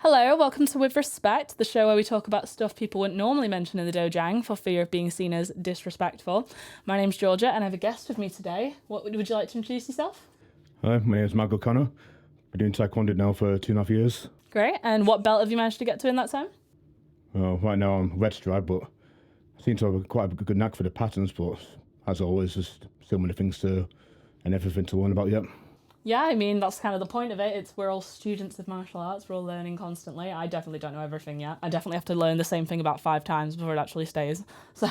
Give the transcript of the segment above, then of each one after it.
Hello, welcome to With Respect, the show where we talk about stuff people wouldn't normally mention in the dojang for fear of being seen as disrespectful. My name's Georgia and I have a guest with me today. Would you like to introduce yourself? Hi, my name is Michael Connor. Been doing Taekwondo now for 2.5 years. Great, and what belt have you managed to get to in that time? Right now I'm red stripe, but I seem to have quite a good knack for the patterns, but as always, there's so many things to and everything to learn about yet. Yeah, I mean, that's kind of the point of it. We're all students of martial arts. We're all learning constantly. I definitely don't know everything yet. I definitely have to learn the same thing about 5 times before it actually stays. So,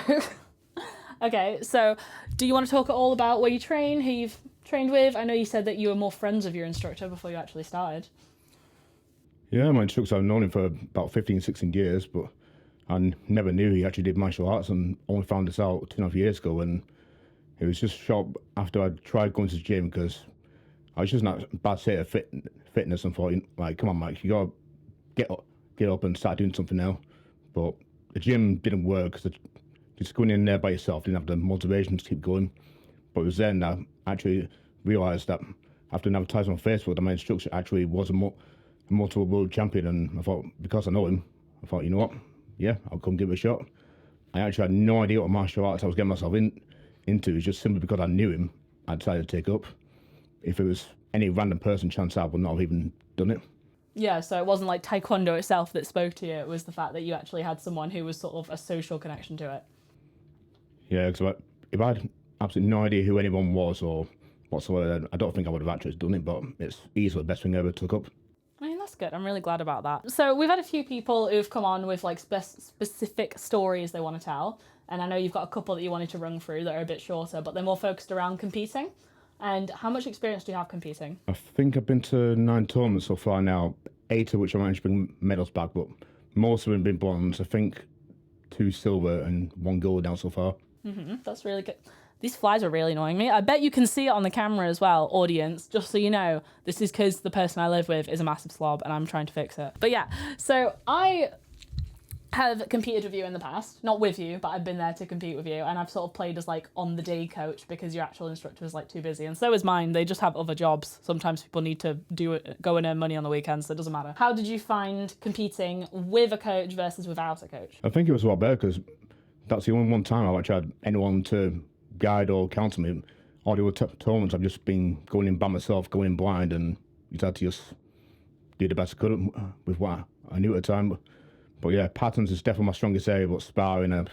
okay, so do you want to talk at all about where you train, who you've trained with? I know you said that you were more friends with your instructor before you actually started. Yeah, my instructor, I've known him for about 15, 16 years, but I never knew he actually did martial arts and only found this out 2.5 years ago. And it was just short after I tried going to the gym because I was just not a bad state of fitness and thought, like, come on, Mike, you gotta get up and start doing something now. But the gym didn't work because just going in there by yourself didn't have the motivation to keep going. But it was then that I actually realised that after an advertisement on Facebook that my instructor actually was a multiple world champion, and I thought, because I know him, I thought, you know what, yeah, I'll come give it a shot. I actually had no idea what martial arts I was getting myself into. It's just simply because I knew him, I decided to take up. If it was any random person, chance I would not have even done it. Yeah, so it wasn't like Taekwondo itself that spoke to you, it was the fact that you actually had someone who was sort of a social connection to it. Yeah, because if I had absolutely no idea who anyone was or whatsoever, I don't think I would have actually done it, but it's easily the best thing I ever took up. I mean, that's good. I'm really glad about that. So we've had a few people who've come on with like specific stories they want to tell. And I know you've got a couple that you wanted to run through that are a bit shorter, but they're more focused around competing. And how much experience do you have competing? I think I've been to 9 tournaments so far now, 8 of which I managed to bring medals back, but most of them have been bronze. I think 2 silver and 1 gold now so far. That's really good. These flies are really annoying me. I bet you can see it on the camera as well, audience, just so you know. This is because the person I live with is a massive slob and I'm trying to fix it. But yeah, so I have competed with you in the past. Not with you, but I've been there to compete with you. And I've sort of played as like on the day coach because your actual instructor is like too busy. And so is mine. They just have other jobs. Sometimes people need to go and earn money on the weekends, so it doesn't matter. How did you find competing with a coach versus without a coach? I think it was a lot better because that's the only one time I've actually had anyone to guide or counsel me. All the other tournaments I've just been going in by myself, going in blind, and you had to just do the best I could with what I knew at the time. But yeah, patterns is definitely my strongest area, but sparring, I've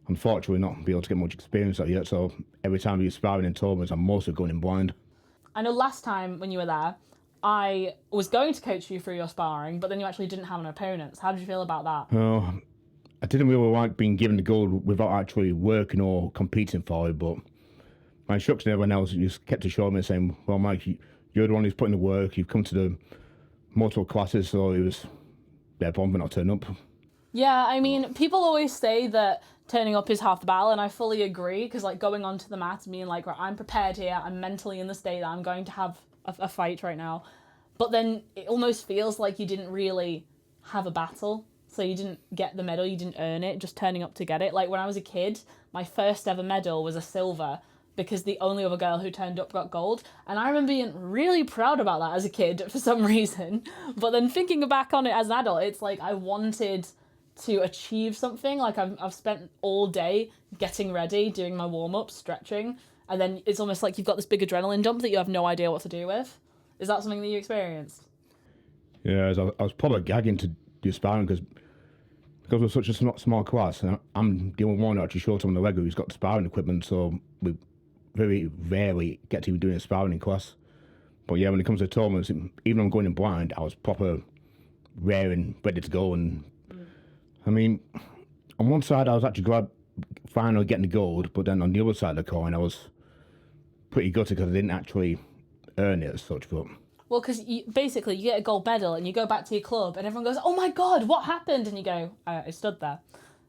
unfortunately not been able to get much experience at yet, so every time you're sparring in tournaments, I'm mostly going in blind. I know last time when you were there, I was going to coach you through your sparring, but then you actually didn't have an opponent. How did you feel about that? I didn't really like being given the gold without actually working or competing for it, but my instructor and everyone else just kept assuring me, saying, well, Mike, you're the one who's putting the work, you've come to the multiple classes, so it was their problem for not turning up. Yeah, I mean, people always say that turning up is half the battle, and I fully agree, because like going onto the mat and being like, right, I'm prepared here, I'm mentally in the state that I'm going to have a fight right now, but then it almost feels like you didn't really have a battle. So you didn't get the medal, you didn't earn it, just turning up to get it. Like when I was a kid, my first ever medal was a silver because the only other girl who turned up got gold. And I remember being really proud about that as a kid for some reason. But then thinking back on it as an adult, it's like I wanted to achieve something. Like I've spent all day getting ready, doing my warm-ups, stretching. And then it's almost like you've got this big adrenaline dump that you have no idea what to do with. Is that something that you experienced? Yeah, I was probably gagging to do sparring because we're such a small class, I'm the only one who actually shows up on the regular who's got sparring equipment, so we very rarely get to be doing a sparring in class. But yeah, when it comes to tournaments, even when I'm going in blind, I was proper raring, ready to go. And I mean, on one side, I was actually glad finally getting the gold, but then on the other side of the coin, I was pretty gutted because I didn't actually earn it as such. But well, because basically you get a gold medal and you go back to your club and everyone goes, oh my God, what happened? And you go, I stood there.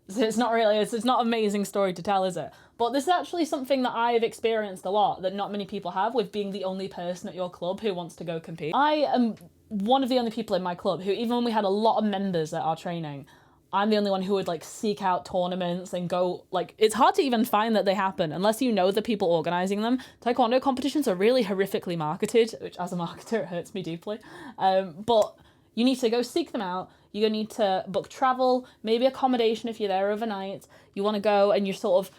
So it's not an amazing story to tell, is it? But this is actually something that I've experienced a lot that not many people have, with being the only person at your club who wants to go compete. I am one of the only people in my club who, even when we had a lot of members at our training, I'm the only one who would like seek out tournaments and go, like, it's hard to even find that they happen unless you know the people organising them. Taekwondo competitions are really horrifically marketed, which as a marketer it hurts me deeply. But You need to go seek them out. You need to book travel, maybe accommodation if you're there overnight. You want to go and you're sort of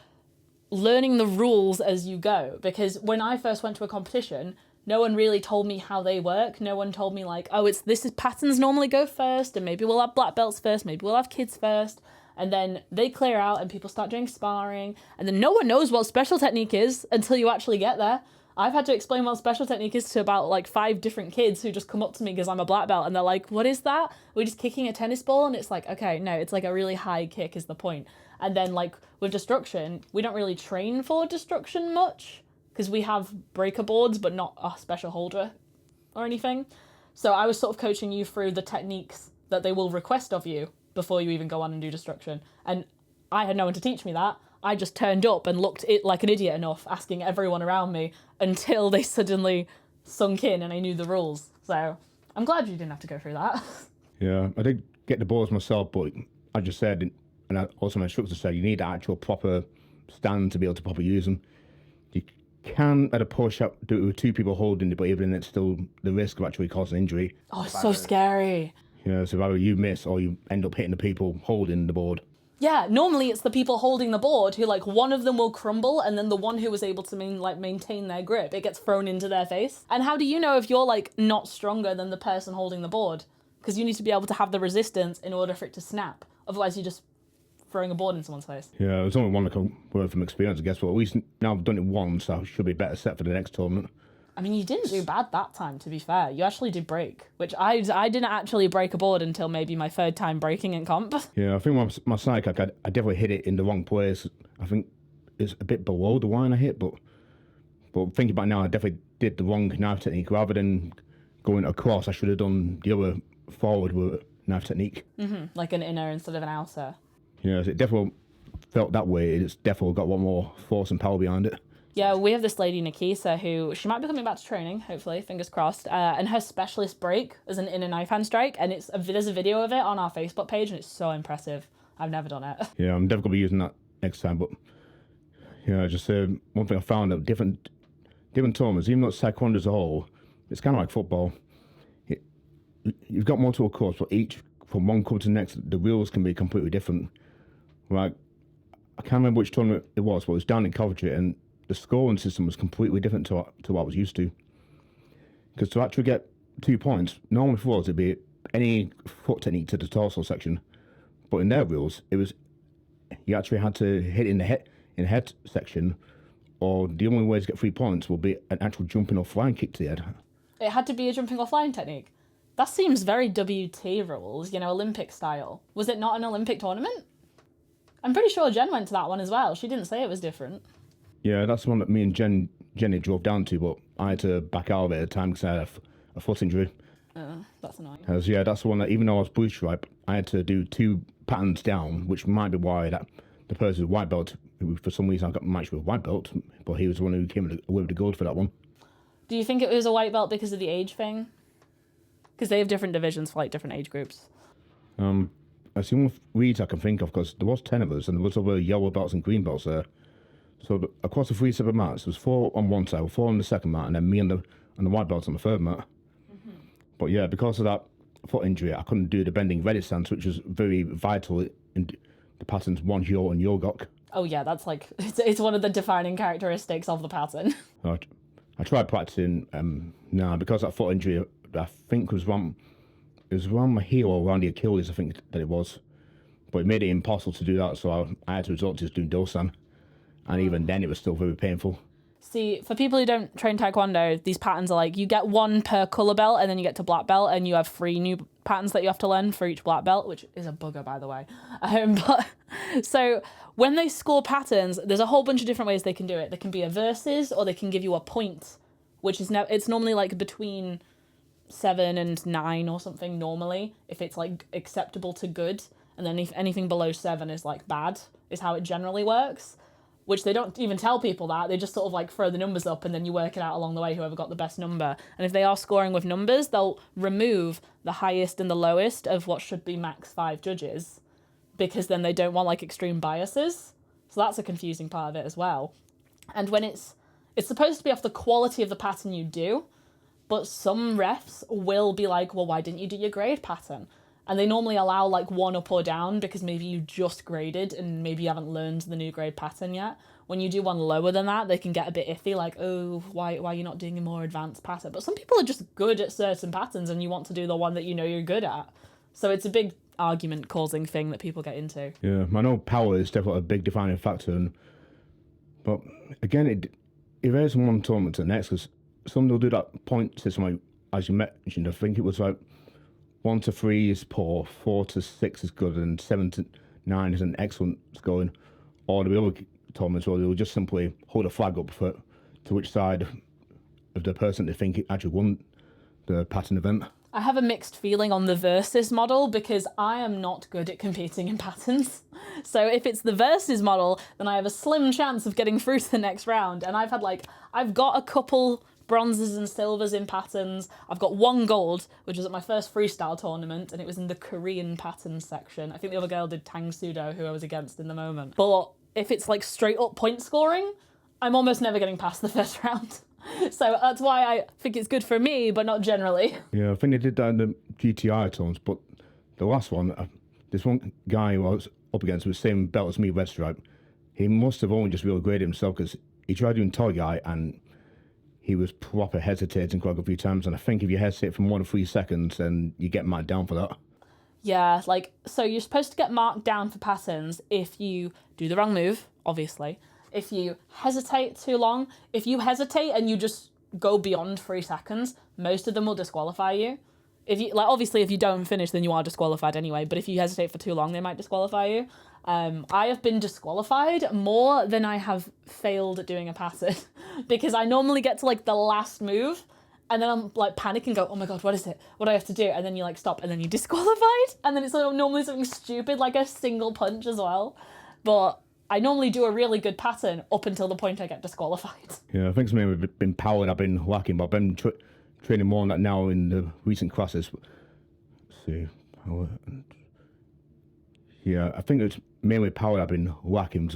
learning the rules as you go. Because when I first went to a competition, no one really told me how they work. No one told me like, oh, this is patterns normally go first, and maybe we'll have black belts first, maybe we'll have kids first. And then they clear out and people start doing sparring. And then no one knows what special technique is until you actually get there. I've had to explain what special technique is to about like 5 different kids who just come up to me because I'm a black belt and they're like, what is that? We're just kicking a tennis ball? And it's like, okay, no, it's like a really high kick is the point. And then like with destruction, we don't really train for destruction much because we have breaker boards, but not a special holder or anything. So I was sort of coaching you through the techniques that they will request of you before you even go on and do destruction. And I had no one to teach me that. I just turned up and looked like an idiot enough, asking everyone around me until they suddenly sunk in and I knew the rules. So I'm glad you didn't have to go through that. Yeah, I did get the balls myself, but I just said, and also my instructor said, you need an actual proper stand to be able to properly use them. You can, at a push-up, do it with 2 people holding it, but even then it's still the risk of actually causing injury. Oh, it's so scary. Yeah, so either you miss or you end up hitting the people holding the board. Yeah, normally it's the people holding the board who, like, one of them will crumble and then the one who was able to maintain their grip, it gets thrown into their face. And how do you know if you're, like, not stronger than the person holding the board? Because you need to be able to have the resistance in order for it to snap. Otherwise you're just throwing a board in someone's face. Yeah, there's only one that can work from experience, I guess, but at least now I've done it once, so I should be better set for the next tournament. I mean, you didn't do bad that time, to be fair. You actually did break, which I didn't actually break a board until maybe my 3rd time breaking in comp. Yeah, I think my side kick, I definitely hit it in the wrong place. I think it's a bit below the line I hit, but thinking about it now, I definitely did the wrong knife technique. Rather than going across, I should have done the other forward with knife technique. Mm-hmm. Like an inner instead of an outer. Yeah, so it definitely felt that way. It's definitely got a lot more force and power behind it. Yeah, we have this lady, Nikisa, who she might be coming back to training, hopefully, fingers crossed. And her specialist break is an inner knife hand strike, and there's a video of it on our Facebook page, and it's so impressive. I've never done it. Yeah, I'm definitely going to be using that next time. But yeah, just one thing I found that different tournaments, even though it's taekwondo as a whole, it's kind of like football. You've got multiple courts, but each from one court to the next, the rules can be completely different. Like, I can't remember which tournament it was, but it was down in Coventry, and the scoring system was completely different to what I was used to. Because to actually get 2 points, normally for us it'd be any foot technique to the torso section, but in their rules it was you actually had to hit in the head section, or the only way to get 3 points will be an actual jumping or flying kick to the head. It had to be a jumping or flying technique. That seems very WT rules, Olympic style. Was it not an Olympic tournament? I'm pretty sure Jen went to that one as well. She didn't say it was different. Yeah, that's the one that me and Jenny drove down to, but I had to back out of it at the time because I had a foot injury. That's annoying. Yeah, that's the one that even though I was blue stripe, I had to do 2 patterns down, which might be why that the person with white belt, who for some reason I got matched with white belt, but he was the one who came away with the gold for that one. Do you think it was a white belt because of the age thing? Because they have different divisions for like different age groups. That's the only reads I can think of, because there was 10 of us and there was other yellow belts and green belts there. So across the 3 separate mats, there was 4 on one side, 4 on the second mat, and then me and the white belts on the 3rd mat. Mm-hmm. But yeah, because of that foot injury, I couldn't do the bending ready stance, which was very vital in the patterns one yo and yogok. Oh yeah, that's like it's one of the defining characteristics of the pattern. I tried practicing now because that foot injury I think was around my heel or around the Achilles, I think that it was, but it made it impossible to do that, so I had to resort to just doing dosan. And even then, it was still very painful. See, for people who don't train Taekwondo, these patterns are like, you get 1 per colour belt, and then you get to black belt, and you have 3 new patterns that you have to learn for each black belt, which is a bugger, by the way. So when they score patterns, there's a whole bunch of different ways they can do it. They can be a versus, or they can give you a point, which is it's normally like between 7 and 9 or something normally, if it's like acceptable to good, and then if anything below 7 is like bad, is how it generally works. Which they don't even tell people that. They just sort of like throw the numbers up and then you work it out along the way, whoever got the best number. And if they are scoring with numbers, they'll remove the highest and the lowest of what should be max 5 judges, because then they don't want like extreme biases. So that's a confusing part of it as well. And when it's supposed to be off the quality of the pattern you do, but some refs will be like, well, why didn't you do your grade pattern? And they normally allow like 1 up or down because maybe you just graded and maybe you haven't learned the new grade pattern yet. When you do one lower than that, they can get a bit iffy, like, oh, why are you not doing a more advanced pattern? But some people are just good at certain patterns and you want to do the one that you know you're good at. So it's a big argument-causing thing that people get into. Yeah, I know power is definitely a big defining factor, but again, it varies from one tournament to the next, because some will do that point system, like, as you mentioned. I think it was like 1 to 3 is poor, 4 to 6 is good, and 7 to 9 is an excellent scoring. Or the other tournaments where they'll just simply hold a flag up for to which side of the person they think actually won the pattern event. I have a mixed feeling on the versus model because I am not good at competing in patterns. So if it's the versus model, then I have a slim chance of getting through to the next round. And I've got a couple bronzes and silvers in patterns. I've got 1 gold, which was at my first freestyle tournament, and it was in the Korean patterns section. I think the other girl did Tang Sudo, who I was against in the moment. But if it's like straight up point scoring, I'm almost never getting past the first round. So that's why I think it's good for me, but not generally. Yeah, I think they did that in the GTI tones, but the last one, this one guy who I was up against with the same belt as me, red stripe, he must have only just really graded himself, because he tried doing toy guy and he was proper hesitating quite a few times, and I think if you hesitate for more than 3 seconds, then you get marked down for that. Yeah, so you're supposed to get marked down for patterns if you do the wrong move, obviously. If you hesitate too long, if you hesitate and you just go beyond 3 seconds, most of them will disqualify you. If you obviously, if you don't finish, then you are disqualified anyway. But if you hesitate for too long, they might disqualify you. I have been disqualified more than I have failed at doing a pattern because I normally get to like the last move and then I'm like panicking, go, oh my God, what is it? What do I have to do? And then you like stop and then you're disqualified. And then it's normally something stupid like a single punch as well. But I normally do a really good pattern up until the point I get disqualified. Yeah, I think it's mainly been power and I've been lacking, but I've been training more on that now in the recent classes. Let's see. Yeah, I think it's mainly power I've been lacking,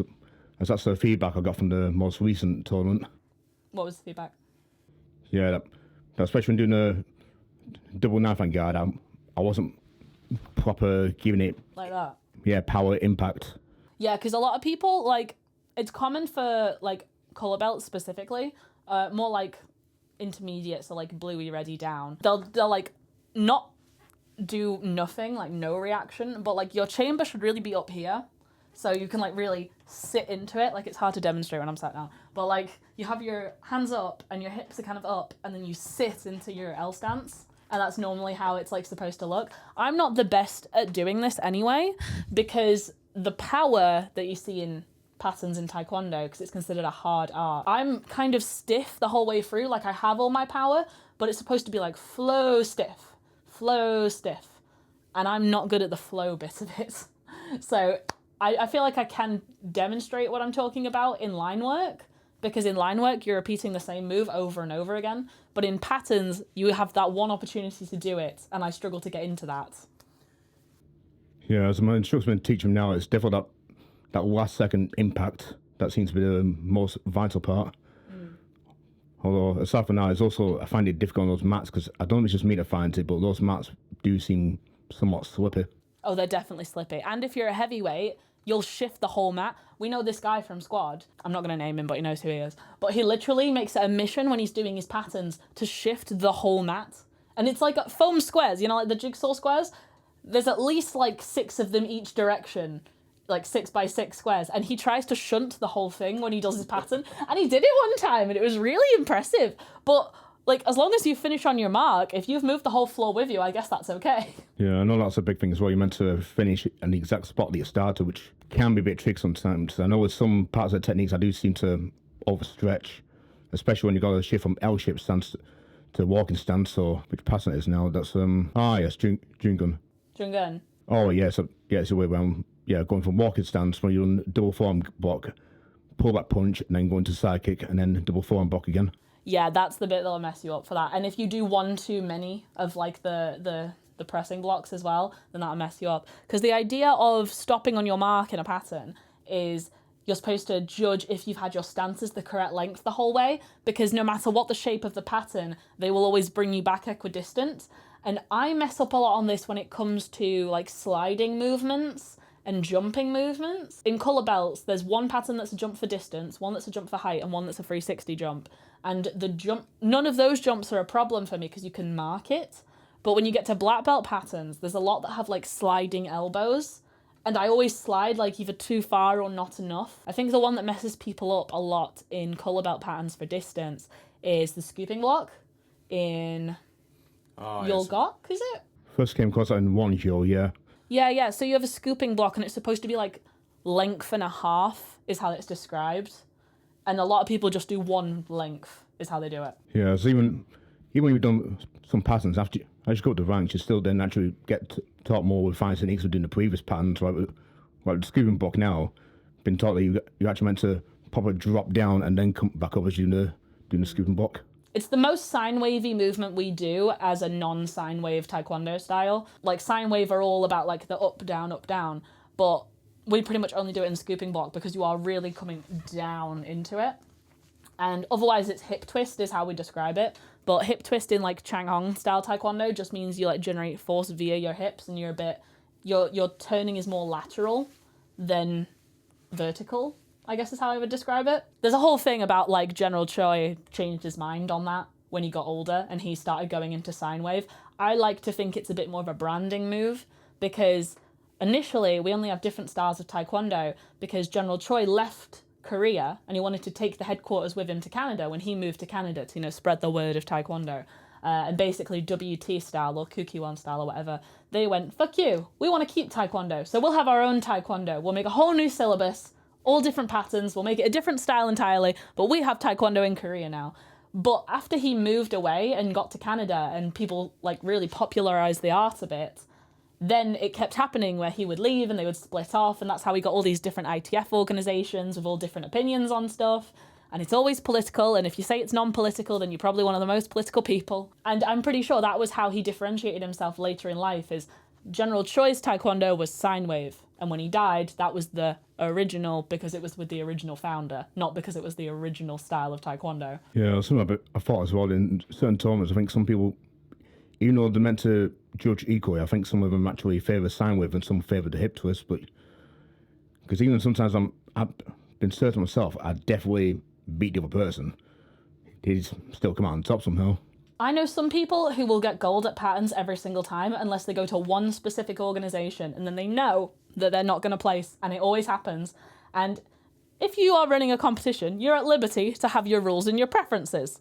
as that's the feedback I got from the most recent tournament. What was the feedback? Yeah, that especially when doing a double knife hand guard, I wasn't proper giving it... Like that? Yeah, power impact. Yeah, because a lot of people, like, it's common for, like, colour belts specifically, more like intermediate, so like bluey ready down. They'll like not do nothing, like no reaction, but like your chamber should really be up here. So you can like really sit into it. Like it's hard to demonstrate when I'm sat down, but like you have your hands up and your hips are kind of up and then you sit into your L stance. And that's normally how it's like supposed to look. I'm not the best at doing this anyway, because the power that you see in patterns in Taekwondo, because it's considered a hard art, I'm kind of stiff the whole way through. Like I have all my power, but it's supposed to be like flow stiff. And I'm not good at the flow bit of it. So I feel like I can demonstrate what I'm talking about in line work, because in line work, you're repeating the same move over and over again. But in patterns, you have that one opportunity to do it, and I struggle to get into that. Yeah, as my instructor's been teaching now, it's definitely that last second impact that seems to be the most vital part. Although, aside from that, it's also, I find it difficult on those mats, because I don't know if it's just me that finds it, but those mats do seem somewhat slippy. Oh, they're definitely slippy. And if you're a heavyweight, you'll shift the whole mat. We know this guy from squad. I'm not going to name him, but he knows who he is. But he literally makes it a mission when he's doing his patterns to shift the whole mat. And it's like foam squares, you know, like the jigsaw squares? There's at least like 6 of them each direction, like 6 by 6 squares. And he tries to shunt the whole thing when he does his pattern. And he did it one time and it was really impressive. But like, as long as you finish on your mark, if you've moved the whole floor with you, I guess that's okay. Yeah, I know that's a big thing as well. You're meant to finish in the exact spot that you started, which can be a bit tricky sometimes. I know with some parts of the techniques, I do seem to overstretch, especially when you got to shift from L-shaped stance to walking stance, or which pattern it is now. That's, yes, Jungun. Jungun. Oh, yeah, so, yeah, it's the way around. Yeah, going from walking stance, when you're on double form block, pull back punch, and then go into side kick, and then double form block again. Yeah, that's the bit that'll mess you up for that. And if you do one too many of like the pressing blocks as well, then that'll mess you up. Because the idea of stopping on your mark in a pattern is you're supposed to judge if you've had your stances the correct length the whole way, because no matter what the shape of the pattern, they will always bring you back equidistant. And I mess up a lot on this when it comes to like sliding movements and jumping movements. In colour belts, there's one pattern that's a jump for distance, one that's a jump for height, and one that's a 360 jump. And none of those jumps are a problem for me because you can mark it. But when you get to black belt patterns, there's a lot that have like sliding elbows. And I always slide like either too far or not enough. I think the one that messes people up a lot in colour belt patterns for distance is the scooping block in Yulgok, is it? First came across that in one Yul, yeah. Yeah. So you have a scooping block and it's supposed to be like length and a half is how it's described. And a lot of people just do one length is how they do it. Yeah, so even when you've done some patterns, as you go up the ranks, you still then actually get taught more with fine techniques of doing the previous patterns. Like the scooping block now, been taught that you're actually meant to properly drop down and then come back up as you're doing the scooping block. It's the most sine wavy movement we do as a non-sine wave taekwondo style. Like sine wave are all about like the up, down, but we pretty much only do it in scooping block because you are really coming down into it. And otherwise it's hip twist is how we describe it. But hip twist in like Chang Hong style taekwondo just means you like generate force via your hips and your turning is more lateral than vertical, I guess is how I would describe it. There's a whole thing about like General Choi changed his mind on that when he got older and he started going into sine wave. I like to think it's a bit more of a branding move because initially we only have different styles of taekwondo because General Choi left Korea and he wanted to take the headquarters with him to Canada when he moved to Canada to, spread the word of taekwondo. And basically WT style or Kukiwon style or whatever, they went, fuck you, we want to keep taekwondo, so we'll have our own taekwondo. We'll make a whole new syllabus, all different patterns, we'll make it a different style entirely, but we have taekwondo in Korea now. But after he moved away and got to Canada and people like really popularized the art a bit, then it kept happening where he would leave and they would split off, and that's how we got all these different ITF organizations with all different opinions on stuff. And it's always political, and if you say it's non-political, then you're probably one of the most political people. And I'm pretty sure that was how he differentiated himself later in life, is General Choi's taekwondo was sine wave. And when he died, that was the original because it was with the original founder, not because it was the original style of taekwondo. Yeah, something I thought as well, in certain tournaments, I think some people, even though they're meant to judge equally, I think some of them actually favour sine wave and some favour the hip twist. But because even sometimes I've been certain myself, I definitely beat the other person. He's still come out on top somehow. I know some people who will get gold at patterns every single time unless they go to one specific organisation and then they know that they're not going to place, and it always happens. And if you are running a competition, you're at liberty to have your rules and your preferences.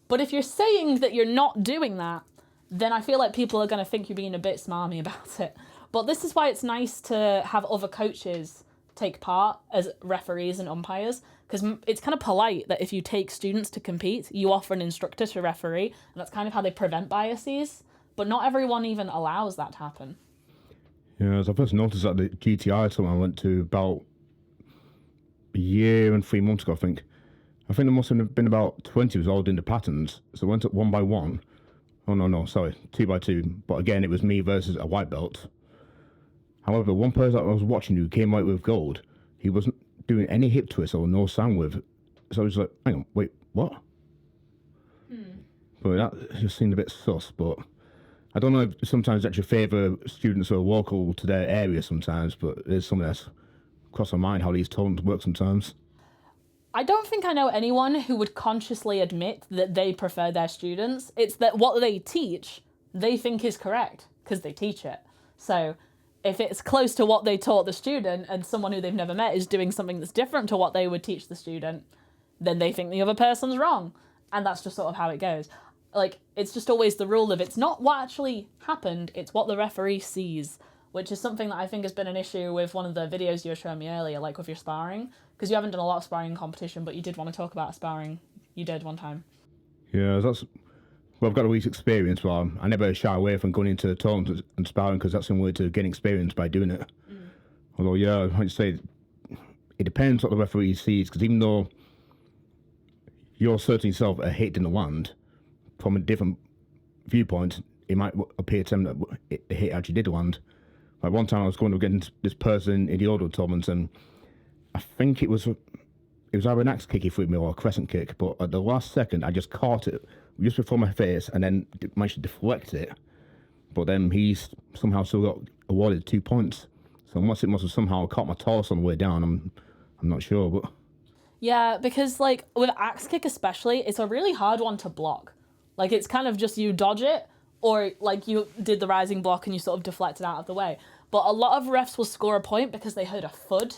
But if you're saying that you're not doing that, then I feel like people are going to think you're being a bit smarmy about it. But this is why it's nice to have other coaches take part as referees and umpires, because it's kind of polite that if you take students to compete, you offer an instructor to referee, and that's kind of how they prevent biases. But not everyone even allows that to happen. Yeah, as I first noticed at the GTI tournament I went to about a year and 3 months ago, I think there must have been about 20 of us all doing the patterns. So I went up one by one. Oh, no, sorry, 2 by 2. But again, it was me versus a white belt. However, one person I was watching who came out with gold, he wasn't doing any hip twist or no sine wave. So I was like, hang on, wait, what? But that just seemed a bit sus. But I don't know if sometimes they actually favour students who are local to their area sometimes, but there's something that's crossed my mind how these tournaments work sometimes. I don't think I know anyone who would consciously admit that they prefer their students. It's that what they teach, they think is correct because they teach it. So if it's close to what they taught the student and someone who they've never met is doing something that's different to what they would teach the student, then they think the other person's wrong. And that's just sort of how it goes. Like, it's just always the rule of it's not what actually happened, it's what the referee sees, which is something that I think has been an issue with one of the videos you were showing me earlier, like with your sparring, because you haven't done a lot of sparring competition, but you did want to talk about sparring. You did one time. Yeah, well, I've got a week's experience, but I never shy away from going into tournaments and sparring because that's the way to gain experience by doing it. Although, yeah, I'd say it depends what the referee sees, because even though you're certain yourself a hit didn't land, from a different viewpoint, it might appear to them that the hit actually did land. Like one time I was going against this person in the Oldham tournament, and I think it was either an axe kick he threw me or a crescent kick, but at the last second I just caught it just before my face and then managed to deflect it. But then he's somehow still got awarded 2 points. So unless it must have somehow caught my torso on the way down, I'm not sure. But yeah, because like with axe kick especially, it's a really hard one to block. Like it's kind of just you dodge it, or like you did the rising block and you sort of deflect it out of the way. But a lot of refs will score a point because they heard a thud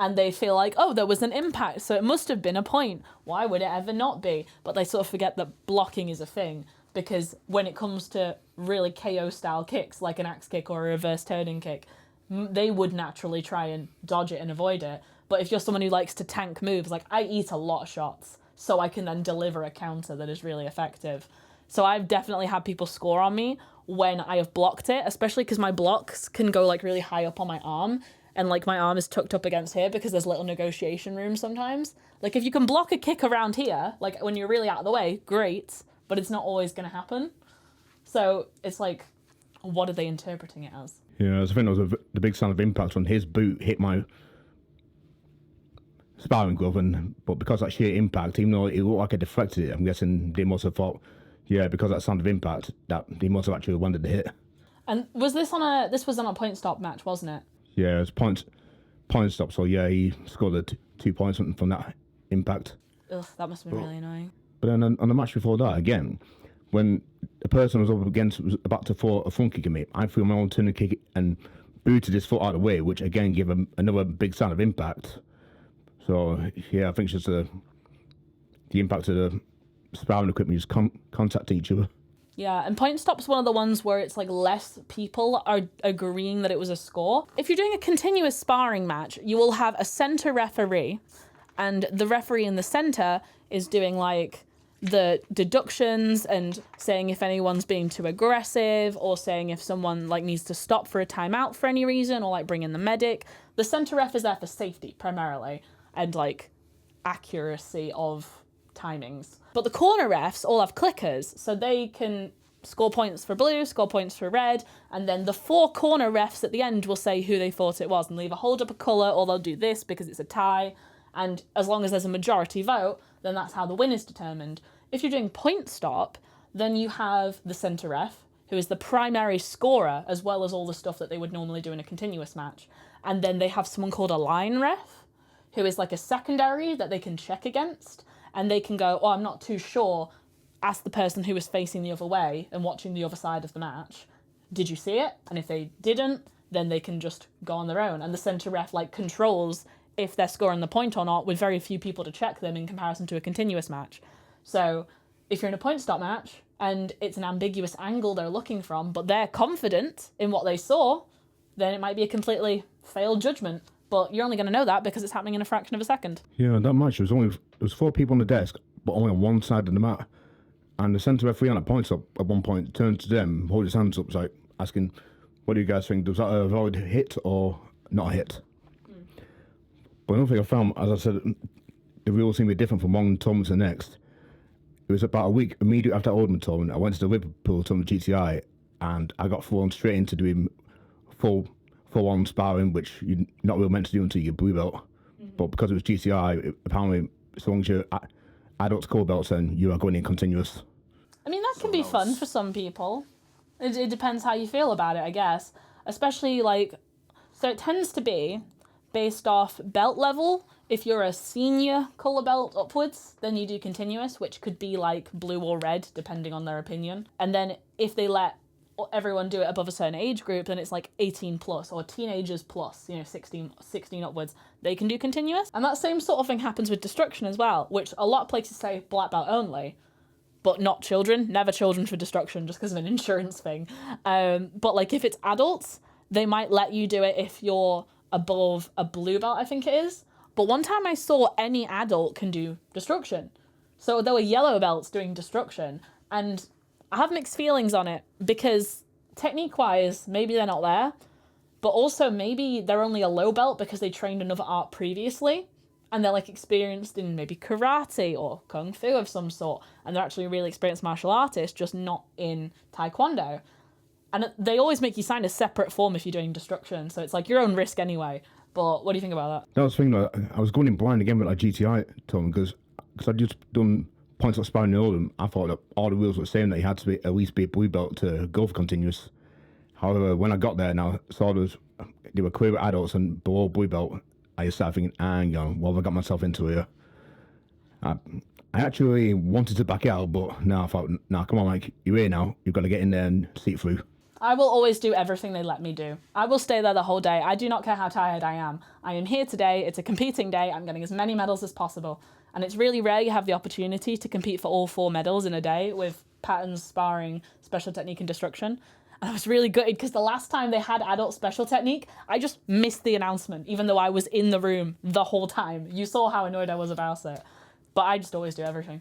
and they feel like, oh, there was an impact, so it must have been a point. Why would it ever not be? But they sort of forget that blocking is a thing, because when it comes to really KO style kicks, like an axe kick or a reverse turning kick, they would naturally try and dodge it and avoid it. But if you're someone who likes to tank moves, like I eat a lot of shots, so I can then deliver a counter that is really effective. So I've definitely had people score on me when I have blocked it, especially because my blocks can go like really high up on my arm, and like my arm is tucked up against here because there's little negotiation room sometimes. Like if you can block a kick around here, like when you're really out of the way, great, but it's not always going to happen. So it's like, what are they interpreting it as? yeah, I think there was the big sound of impact when his boot hit my sparring glove, but because of that sheer impact, even though it looked like I deflected it, I'm guessing they must have thought, yeah, because of that sound of impact, that he must have actually landed the hit. And was this was on a point stop match, wasn't it? Yeah, it was point stop. So yeah, he scored the 2 points from that impact. Ugh, that must have been really annoying. But then on the match before that, again, when a person was up against was about to throw a front kick at me, I threw my own turn kick and booted his foot out of the way, which again gave him another big sound of impact. So yeah, I think it's just the impact of the sparring equipment just contact each other. Yeah, and point stop's one of the ones where it's like less people are agreeing that it was a score. If you're doing a continuous sparring match, you will have a centre referee, and the referee in the centre is doing like the deductions and saying if anyone's being too aggressive, or saying if someone like needs to stop for a timeout for any reason, or like bring in the medic. The centre ref is there for safety primarily and like accuracy of timings. But the corner refs all have clickers, so they can score points for blue, score points for red, and then the 4 corner refs at the end will say who they thought it was, and they'll either hold up a colour or they'll do this because it's a tie, and as long as there's a majority vote, then that's how the win is determined. If you're doing point stop, then you have the centre ref, who is the primary scorer, as well as all the stuff that they would normally do in a continuous match, and then they have someone called a line ref, who is like a secondary that they can check against, and they can go, oh, I'm not too sure, ask the person who was facing the other way and watching the other side of the match, did you see it? And if they didn't, then they can just go on their own. And the centre ref like controls if they're scoring the point or not, with very few people to check them in comparison to a continuous match. So if you're in a point stop match and it's an ambiguous angle they're looking from, but they're confident in what they saw, then it might be a completely failed judgment. But you're only going to know that because it's happening in a fraction of a second. Yeah, that match, there was 4 people on the desk, but only on one side of the mat. And the centre referee on a point stop at one point turned to them, hold his hands up, like asking, what do you guys think? Was that a valid hit or not a hit? But another thing I found, as I said, the rules seem to be different from one tournament to the next. It was about a week immediately after that Oldham tournament, I went to the Liverpool tournament GTI, and I got thrown straight into doing full-on sparring, which you're not really meant to do until you get blue belt. Mm-hmm. But because it was GTI, apparently, as long as you're adult colour belts, then you are going in continuous. I mean, that can be fun for some people. It depends how you feel about it, I guess. Especially, like, so it tends to be based off belt level. If you're a senior colour belt upwards, then you do continuous, which could be, like, blue or red, depending on their opinion. And then if they let everyone do it above a certain age group, then it's like 18 plus or teenagers plus, 16 upwards, they can do continuous. And that same sort of thing happens with destruction as well, which a lot of places say black belt only, but not children, never children for destruction, just because of an insurance thing. But like if it's adults, they might let you do it if you're above a blue belt, I think it is. But one time I saw any adult can do destruction. So there were yellow belts doing destruction, and I have mixed feelings on it because technique-wise, maybe they're not there, but also maybe they're only a low belt because they trained another art previously and they're like experienced in maybe karate or kung fu of some sort, and they're actually a really experienced martial artist, just not in taekwondo. And they always make you sign a separate form if you're doing destruction, so it's like your own risk anyway. But what do you think about that? That was the thing, like, I was going in blind again with like GTI tournament because I'd just done points up sparring in Oldham. I thought that all the rules were the same, that you had to be at least be a blue belt to go for continuous. However, when I got there and I saw they were clear with adults and below blue belt, I just started thinking, hang on, what have I got myself into here? I actually wanted to back out, but now I thought, nah, come on, Mike, you're here now. You've got to get in there and see it through. I will always do everything they let me do. I will stay there the whole day. I do not care how tired I am. I am here today. It's a competing day. I'm getting as many medals as possible. And it's really rare you have the opportunity to compete for all 4 medals in a day with patterns, sparring, special technique, and destruction. And I was really gutted because the last time they had adult special technique, I just missed the announcement, even though I was in the room the whole time. You saw how annoyed I was about it. But I just always do everything.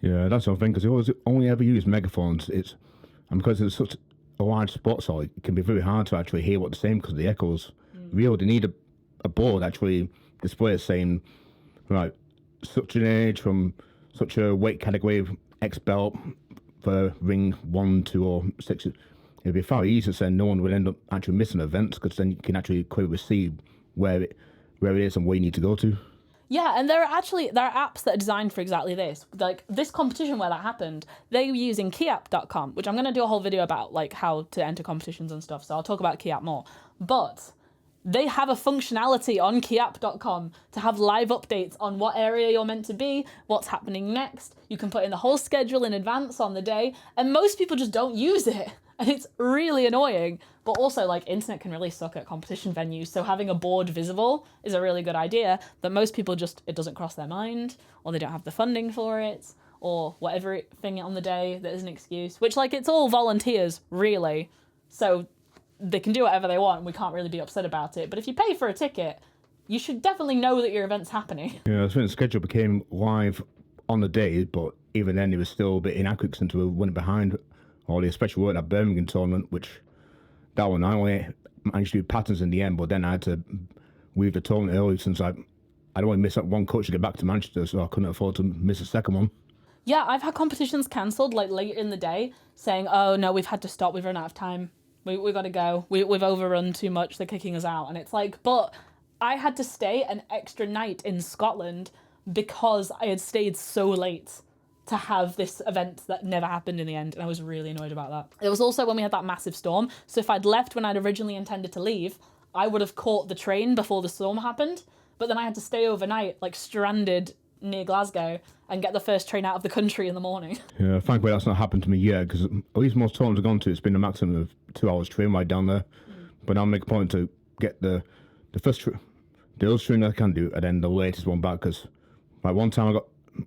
Yeah, that's the thing, because they only ever use megaphones. And because it's such a large spot, so it can be very hard to actually hear what they're saying because of the echoes. Really, they need a board actually display it saying, right, such an age from such a weight category, X belt for ring 1, 2, or 6. It'd be far easier, so no one would end up actually missing events, because then you can actually clearly see where it is and where you need to go to. Yeah, and there are apps that are designed for exactly this. Like this competition where that happened, they were using keyapp.com, which I'm going to do a whole video about, like how to enter competitions and stuff. So I'll talk about Keyapp more. But they have a functionality on keyapp.com to have live updates on what area you're meant to be, what's happening next. You can put in the whole schedule in advance on the day, and most people just don't use it. And it's really annoying. But also, like, internet can really suck at competition venues, so having a board visible is a really good idea, but most people it doesn't cross their mind, or they don't have the funding for it, or whatever thing on the day that is an excuse, which, like, it's all volunteers, really. So they can do whatever they want, and we can't really be upset about it. But if you pay for a ticket, you should definitely know that your event's happening. Yeah, I think the schedule became live on the day, but even then it was still a bit inaccurate since we went behind all the special work at Birmingham tournament, which that one I only managed to do patterns in the end, but then I had to leave the tournament early since I'd only missed that one coach to get back to Manchester, so I couldn't afford to miss a second one. Yeah, I've had competitions cancelled, like, late in the day, saying, oh, no, we've had to stop, we've run out of time. We've got to go. We've overrun too much. They're kicking us out. And it's like, but I had to stay an extra night in Scotland because I had stayed so late to have this event that never happened in the end. And I was really annoyed about that. It was also when we had that massive storm. So if I'd left when I'd originally intended to leave, I would have caught the train before the storm happened. But then I had to stay overnight, like stranded near Glasgow, and get the first train out of the country in the morning. Yeah, thankfully that's not happened to me yet, because at least most tournaments I've gone to, it's been a maximum of 2 hours train ride down there. But I'll make a point to get the first the other train I can do, and then the latest one back, because like one time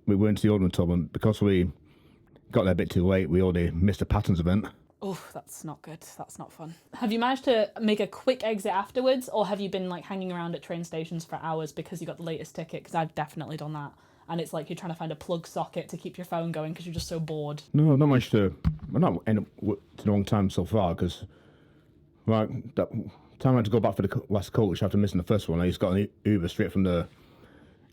we went to the Oldham tournament, because we got there a bit too late, we already missed a patterns event. Oh, that's not good. That's not fun. Have you managed to make a quick exit afterwards, or have you been like hanging around at train stations for hours because you got the latest ticket? Because I've definitely done that. And it's like you're trying to find a plug socket to keep your phone going because you're just so bored. No, I've not managed to. I've not ended up to the long time so far, because that time I had to go back for the last coach after missing the first one, I just got an Uber straight from the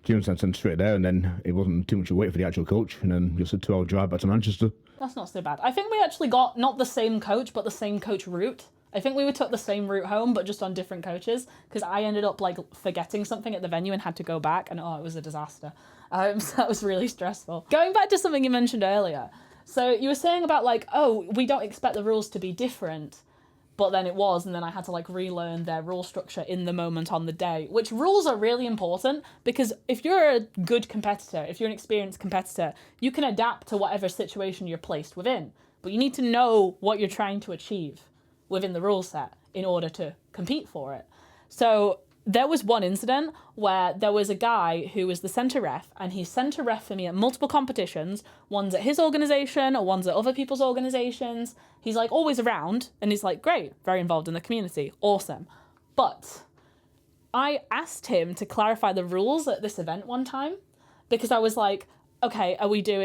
gym centre and straight there, and then it wasn't too much to wait for the actual coach, and then just a 2-hour drive back to Manchester. That's not so bad. I think we actually got not the same coach, but the same coach route. I think we took the same route home, but just on different coaches, because I ended up like forgetting something at the venue and had to go back, and it was a disaster. So that was really stressful. Going back to something you mentioned earlier, so you were saying about like, oh, we don't expect the rules to be different, but then it was, and then I had to like relearn their rule structure in the moment on the day, which rules are really important, because if you're a good competitor, if you're an experienced competitor, you can adapt to whatever situation you're placed within, but you need to know what you're trying to achieve within the rule set in order to compete for it. So there was one incident where there was a guy who was the centre ref, and he's centre ref for me at multiple competitions. One's at his organisation, or one's at other people's organisations. He's like always around, and he's like, great, very involved in the community, awesome. But I asked him to clarify the rules at this event one time, because I was like, okay,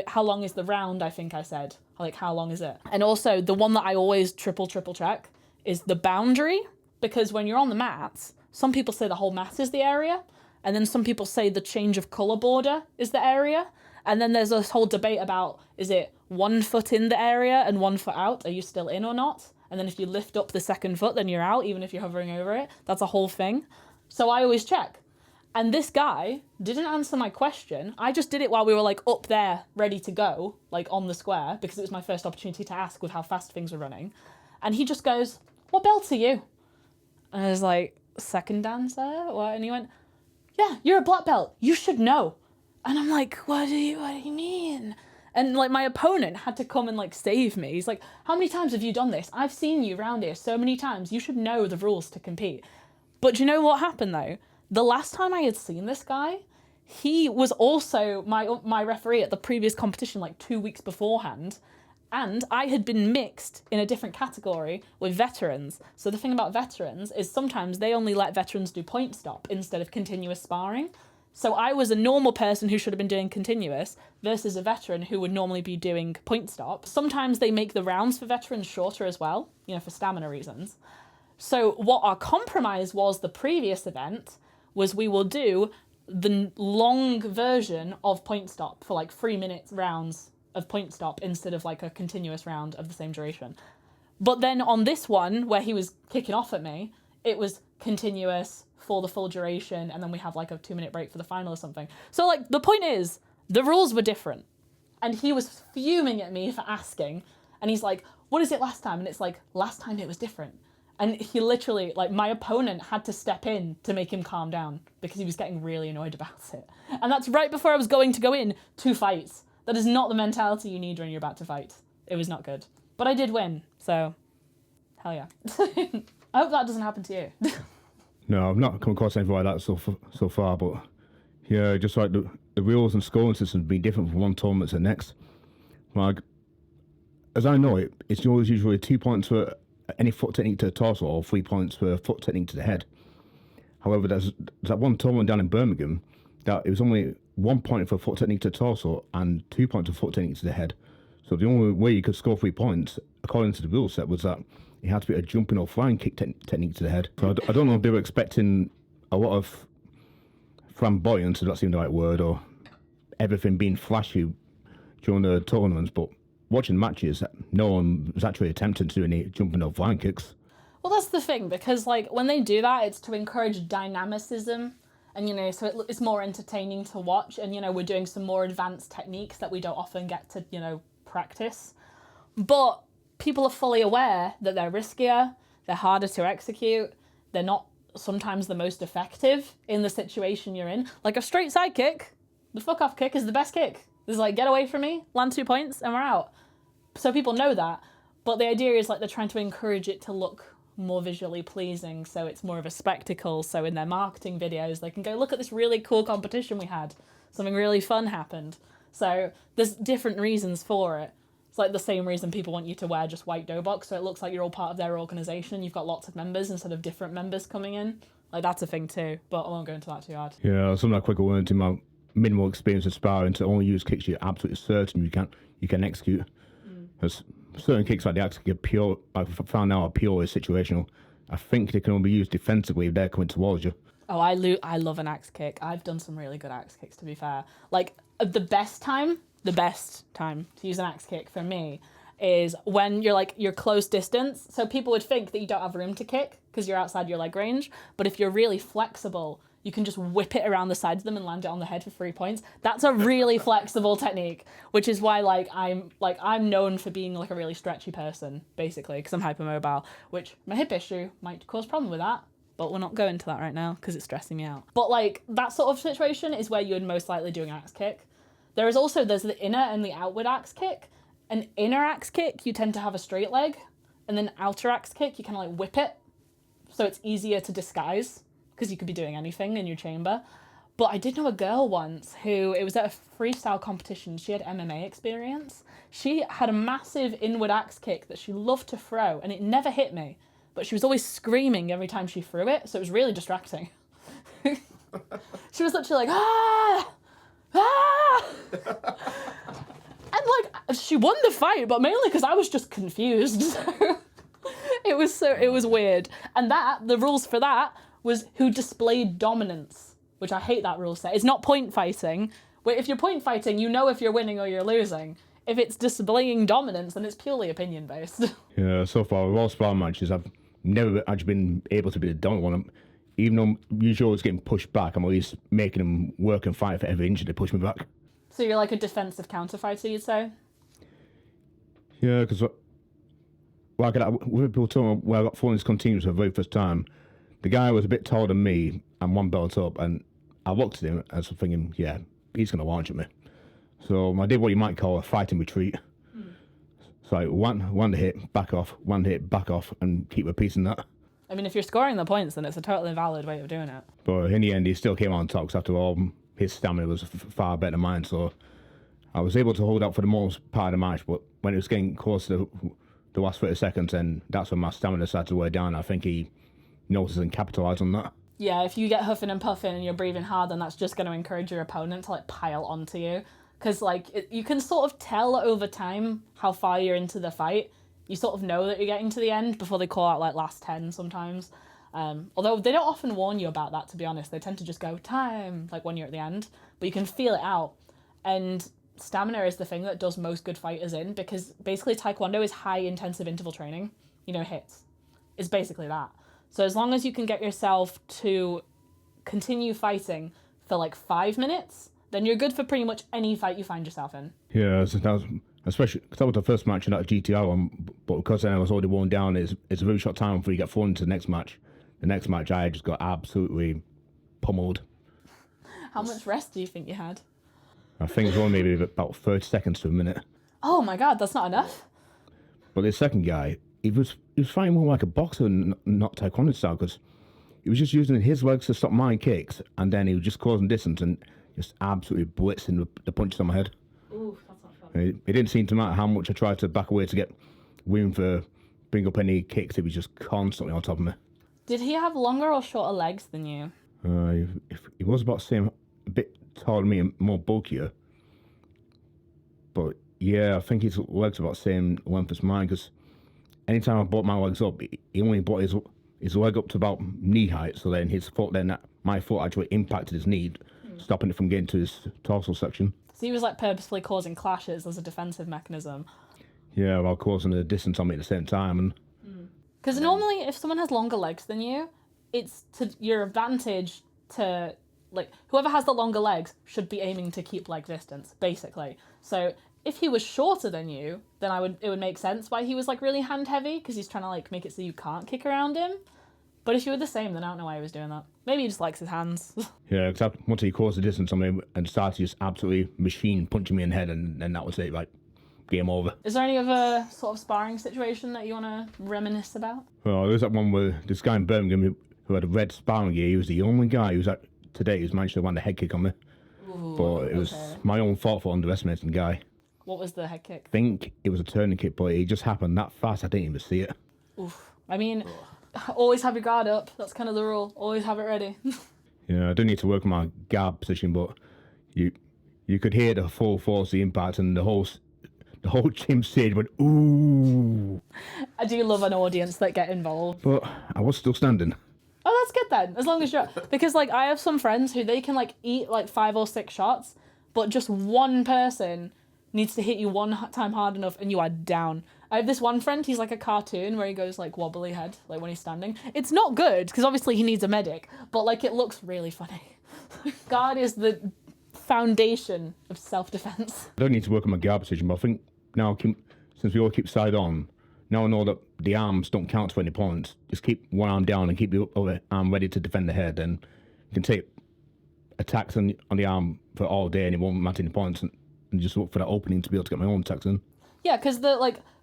how long is the round, I think I said. Like, how long is it? And also, the one that I always triple check is the boundary, because when you're on the mats, some people say the whole mat is the area, and then some people say the change of colour border is the area, and then there's this whole debate about, is it 1 foot in the area and 1 foot out? Are you still in or not? And then if you lift up the second foot, then you're out, even if you're hovering over it. That's a whole thing. So I always check. And this guy didn't answer my question. I just did it while we were like up there, ready to go, like on the square, because it was my first opportunity to ask with how fast things were running. And he just goes, "What belt are you?" And I was like, "Second dan, sir?" What? And he went, "Yeah, you're a black belt. You should know." And I'm like, what do you mean? And like my opponent had to come and like save me. He's like, "How many times have you done this? I've seen you around here so many times. You should know the rules to compete." But do you know what happened though? The last time I had seen this guy, he was also my referee at the previous competition like 2 weeks beforehand. And I had been mixed in a different category with veterans. So the thing about veterans is sometimes they only let veterans do point stop instead of continuous sparring. So I was a normal person who should have been doing continuous versus a veteran who would normally be doing point stop. Sometimes they make the rounds for veterans shorter as well, for stamina reasons. So what our compromise was the previous event was we will do the long version of point stop for like 3 minutes rounds of point stop instead of like a continuous round of the same duration. But then on this one where he was kicking off at me, it was continuous for the full duration, and then we have like a 2-minute break for the final or something. So like the point is, the rules were different. And he was fuming at me for asking. And he's like, "What is it last time?" And it's like, last time it was different. And he literally, like, my opponent had to step in to make him calm down because he was getting really annoyed about it. And that's right before I was going to go in 2 fights. That is not the mentality you need when you're about to fight. It was not good. But I did win, so hell yeah. I hope that doesn't happen to you. No, I've not come across anything like that so far, but yeah, just like the rules and scoring systems being different from one tournament to the next. Like, as I know it, it's always usually 2 points for any foot technique to the torso or 3 points for foot technique to the head. However, there's that one tournament down in Birmingham that it was only 1 point for foot technique to the torso and 2 points for foot technique to the head. So the only way you could score 3 points, according to the rule set, was that it had to be a jumping or flying kick technique to the head. So I don't know if they were expecting a lot of flamboyance, if that's even the right word, or everything being flashy during the tournaments, but watching matches, no one was actually attempting to do any jumping or flying kicks. Well, that's the thing, because like when they do that, it's to encourage dynamicism, and so it's more entertaining to watch, and we're doing some more advanced techniques that we don't often get to practice. But people are fully aware that they're riskier, they're harder to execute, they're not sometimes the most effective in the situation you're in. Like a straight side kick, the fuck off kick is the best kick. It's like, get away from me, land 2 points, and we're out. So people know that, but the idea is like they're trying to encourage it to look more visually pleasing, so it's more of a spectacle. So in their marketing videos, they can go, "Look at this really cool competition we had. Something really fun happened." So there's different reasons for it. It's like the same reason people want you to wear just white Dobok, so it looks like you're all part of their organisation. You've got lots of members instead of different members coming in. Like, that's a thing too, but I won't go into that too hard. Yeah, something I quickly learned in my minimal experience of sparring to only use kicks you're absolutely certain you can execute. Because certain kicks like the axe kick are pure, I've found out, are purely situational. I think they can only be used defensively if they're coming towards you. Oh, I love an axe kick. I've done some really good axe kicks, to be fair. Like, the best time to use an axe kick for me is when you're close distance. So people would think that you don't have room to kick because you're outside your leg range. But if you're really flexible, you can just whip it around the sides of them and land it on the head for 3 points. That's a really flexible technique, which is why I'm known for being like a really stretchy person, basically, because I'm hypermobile, which my hip issue might cause problem with that. But we're not going into that right now because it's stressing me out. But like that sort of situation is where you would most likely do an axe kick. There's the inner and the outward axe kick. An inner axe kick, you tend to have a straight leg, and then outer axe kick, you kind of like whip it. So it's easier to disguise because you could be doing anything in your chamber. But I did know a girl once who, it was at a freestyle competition. She had MMA experience. She had a massive inward axe kick that she loved to throw, and it never hit me. But she was always screaming every time she threw it, so it was really distracting. She was literally like, "Ah! Ah!" And like, she won the fight, but mainly because I was just confused. It was weird. And the rules for that was who displayed dominance, which I hate that rule set. It's not point fighting, where if you're point fighting, you know if you're winning or you're losing. If it's displaying dominance, then it's purely opinion based. Yeah, so far with all sparring matches, I've never actually been able to be the dominant one. even though usually I was getting pushed back, I'm at least making them work and fight for every inch they push me back. So you're like a defensive counter fighter, you'd say? Yeah, because like with people telling me where I got thrown into continuous for the very first time, the guy was a bit taller than me and one belt up, and I looked at him and I was thinking, yeah, he's going to launch at me. So I did what you might call a fighting retreat. So like one hit, back off, one hit, back off, and keep repeating that. I mean, if you're scoring the points, then it's a totally valid way of doing it. But in the end, he still came on top, because after all, his stamina was far better than mine. So I was able to hold out for the most part of the match, but when it was getting close to the last 30 seconds, and that's when my stamina started to wear down. I think he noticed and capitalised on that. Yeah, if you get huffing and puffing and you're breathing hard, then that's just going to encourage your opponent to like pile onto you. Because like you can sort of tell over time how far you're into the fight. You sort of know that you're getting to the end before they call out like last 10 sometimes. Although they don't often warn you about that, to be honest. They tend to just go time like when you're at the end, but you can feel it out. And stamina is the thing that does most good fighters in, because basically Taekwondo is high intensive interval training, hits. It's basically that. So as long as you can get yourself to continue fighting for like 5 minutes, then you're good for pretty much any fight you find yourself in. Yeah, that was, especially because that was the first match in that GTR one, but because then I was already worn down, it's a very short time before you get thrown into the next match. The next match, I just got absolutely pummeled. How much rest do you think you had? I think it was only maybe about 30 seconds to a minute. Oh my god, that's not enough. But the second guy, he was fighting more like a boxer and not Taekwondo style, because he was just using his legs to stop my kicks, and then he was just causing distance and just absolutely blitzing the punches on my head. Ooh, that's not fun. It didn't seem to matter how much I tried to back away to get room for bring up any kicks. He was just constantly on top of me. Did he have longer or shorter legs than you? He was about the same, a bit taller than me and more bulkier. But yeah, I think his legs were about the same length as mine, because anytime I brought my legs up, he only brought his leg up to about knee height, so then my foot actually impacted his knee, stopping it from getting to his torso section. So he was like purposefully causing clashes as a defensive mechanism. Yeah, while causing a distance on me at the same time. And because normally if someone has longer legs than you, it's to your advantage to, like, whoever has the longer legs should be aiming to keep leg distance, basically. So if he was shorter than you, then it would make sense why he was like really hand heavy, because he's trying to like make it so you can't kick around him. But if you were the same, then I don't know why he was doing that. Maybe he just likes his hands. yeah, except once he caused the distance on me and started just absolutely machine punching me in the head, and that was it, like, game over. Is there any other sort of sparring situation that you want to reminisce about? Well, there was that one where this guy in Birmingham who had a red sparring gear. He was the only guy who's today who's managed to land a head kick on me. Ooh, but it was my own fault for underestimating the guy. What was the head kick? I think it was a turning kick, but it just happened that fast I didn't even see it. Oof. I mean, always have your guard up. That's kind of the rule. Always have it ready. Yeah, I do need to work on my guard position, but you could hear the full force of the impact, and the whole gym stage went, ooh. I do love an audience that get involved. But I was still standing. Oh, that's good then. As long as you're... Because, like, I have some friends who they can, like, eat, like, 5 or 6 shots, but just one person needs to hit you one time hard enough and you are down. I have this one friend, he's like a cartoon where he goes, like, wobbly head, like, when he's standing. It's not good, because obviously he needs a medic, but, like, it looks really funny. Guard is the foundation of self-defense. I don't need to work on my guard position, but I think now, since we all keep side on, now I know that the arms don't count for any points. Just keep one arm down and keep the other arm ready to defend the head, and you can take attacks on the arm for all day and it won't matter any points, and just look for that opening to be able to get my own attacks in. Yeah, because